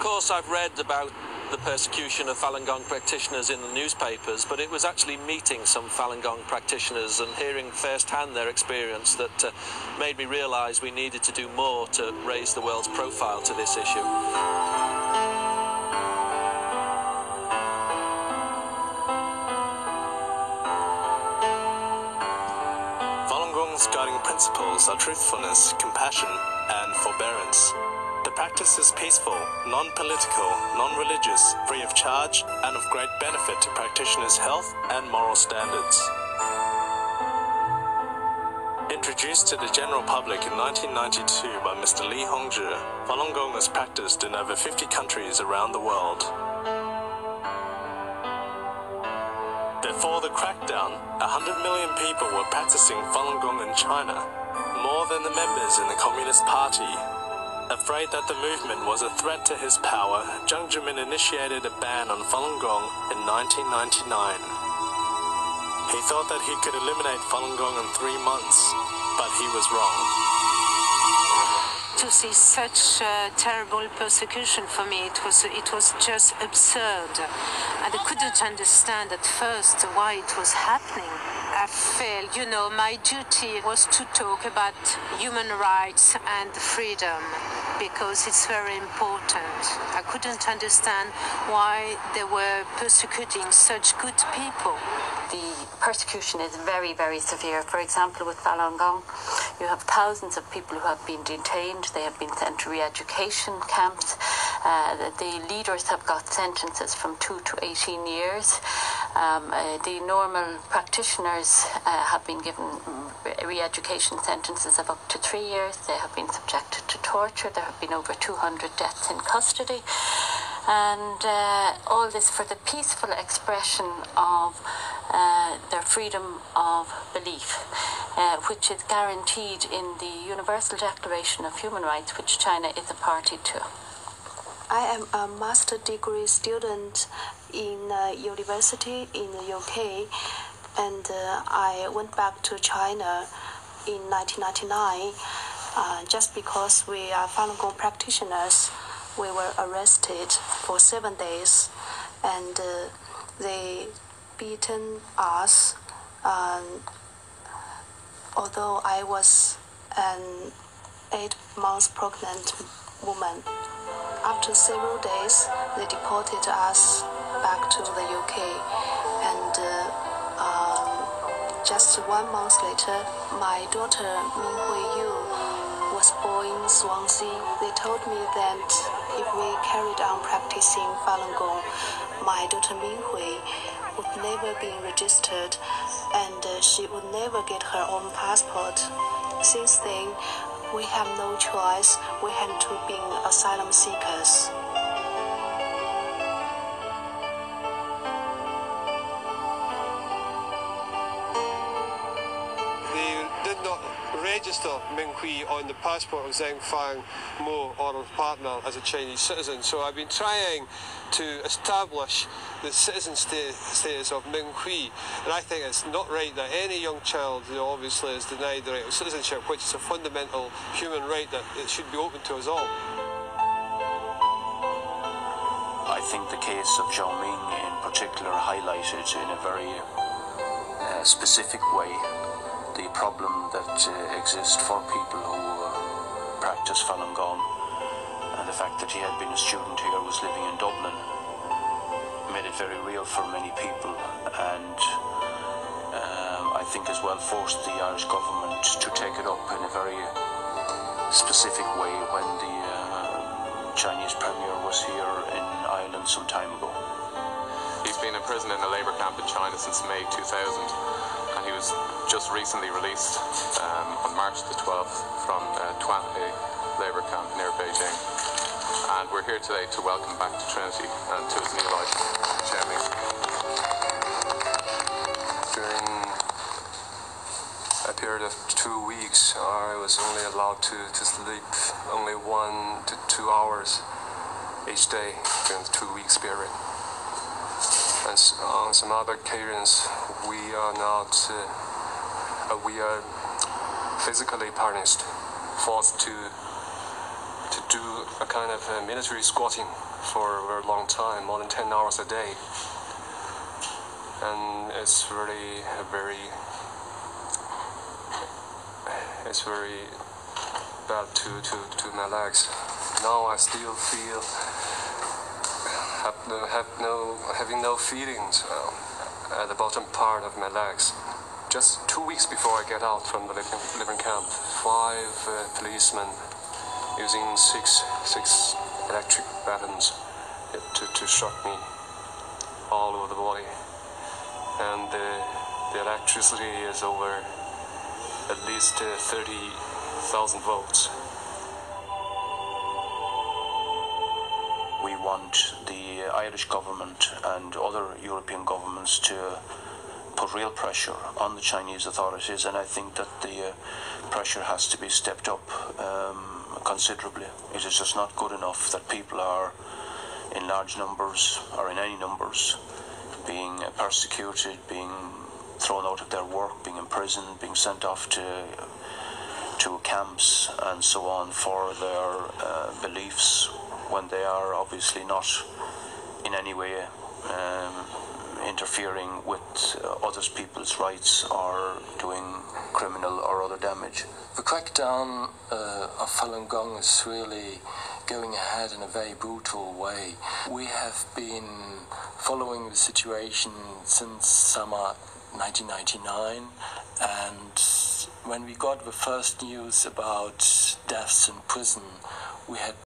course, I've read about the persecution of Falun Gong practitioners in the newspapers, but it was actually meeting some Falun Gong practitioners and hearing firsthand their experience that made me realise we needed to do more to raise the world's profile to this issue. Falun Gong's guiding principles are truthfulness, compassion, and forbearance. The practice is peaceful, non-political, non-religious, free of charge, and of great benefit to practitioners' health and moral standards. Introduced to the general public in 1992 by Mr. Li Hongzhi, Falun Gong is practiced in over 50 countries around the world. Before the crackdown, 100 million people were practicing Falun Gong in China, more than the members in the Communist Party. Afraid that the movement was a threat to his power, Jiang Zemin initiated a ban on Falun Gong in 1999. He thought that he could eliminate Falun Gong in 3 months, but he was wrong. To see such terrible persecution for me, it was just absurd. And I couldn't understand at first why it was happening. I felt, my duty was to talk about human rights and freedom, because it's very important. I couldn't understand why they were persecuting such good people. The persecution is very, very severe. For example, with Falun Gong, you have thousands of people who have been detained. They have been sent to re-education camps. The leaders have got sentences from 2 to 18 years. The normal practitioners have been given re-education sentences of up to 3 years. They have been subjected to torture. There have been over 200 deaths in custody. And all this for the peaceful expression of their freedom of belief, which is guaranteed in the Universal Declaration of Human Rights, which China is a party to. I am a master degree student in university in the UK, and I went back to China in 1999 just because we are Falun Gong practitioners. We were arrested for 7 days, and they beaten us. Although I was an 8-month pregnant woman. After several days, they deported us back to the UK, and just 1 month later, my daughter Minghui Yu was born in Swansea. They told me that if we carried on practicing Falun Gong, my daughter Minghui would never be registered, and she would never get her own passport. Since then, we have no choice. We had to be asylum seekers. They did not register Minghui on the passport of Zheng Fang Mo or her partner as a Chinese citizen. So I've been trying to establish the citizen status of Minghui, and I think it's not right that any young child, obviously, is denied the right of citizenship, which is a fundamental human right that it should be open to us all. I think the case of Zhao Ming in particular highlighted in a very specific way the problem that exists for people who practice Falun Gong, and the fact that he had been a student here, was living in Dublin, made it very real for many people, and I think as well forced the Irish government to take it up in a very specific way when the Chinese Premier was here in Ireland some time ago. He's been in prison in a labour camp in China since May 2000, and he was just recently released on March the 12th from Tuanhe labour camp near Beijing. And we're here today to welcome back to Trinity and to his new life, Zhao Ming. During a period of 2 weeks, I was only allowed to sleep only 1 to 2 hours each day during the 2 weeks period. And on some other occasions, we are physically punished, forced to do a kind of military squatting for a very long time, more than 10 hours a day. And it's really very bad to my legs. Now I still feel having no feelings at the bottom part of my legs. Just 2 weeks before I get out from the living camp, 5 policemen using six electric batons to shock me all over the body. And the electricity is over at least 30,000 volts. We want the Irish government and other European governments to put real pressure on the Chinese authorities, and I think that the pressure has to be stepped up considerably. It is just not good enough that people are in large numbers, or in any numbers, being persecuted, being thrown out of their work, being imprisoned, being sent off to camps and so on for their beliefs, when they are obviously not in any way interfering with other people's rights or doing criminal or other damage. The crackdown of Falun Gong is really going ahead in a very brutal way. We have been following the situation since summer 1999, and when we got the first news about deaths in prison, we had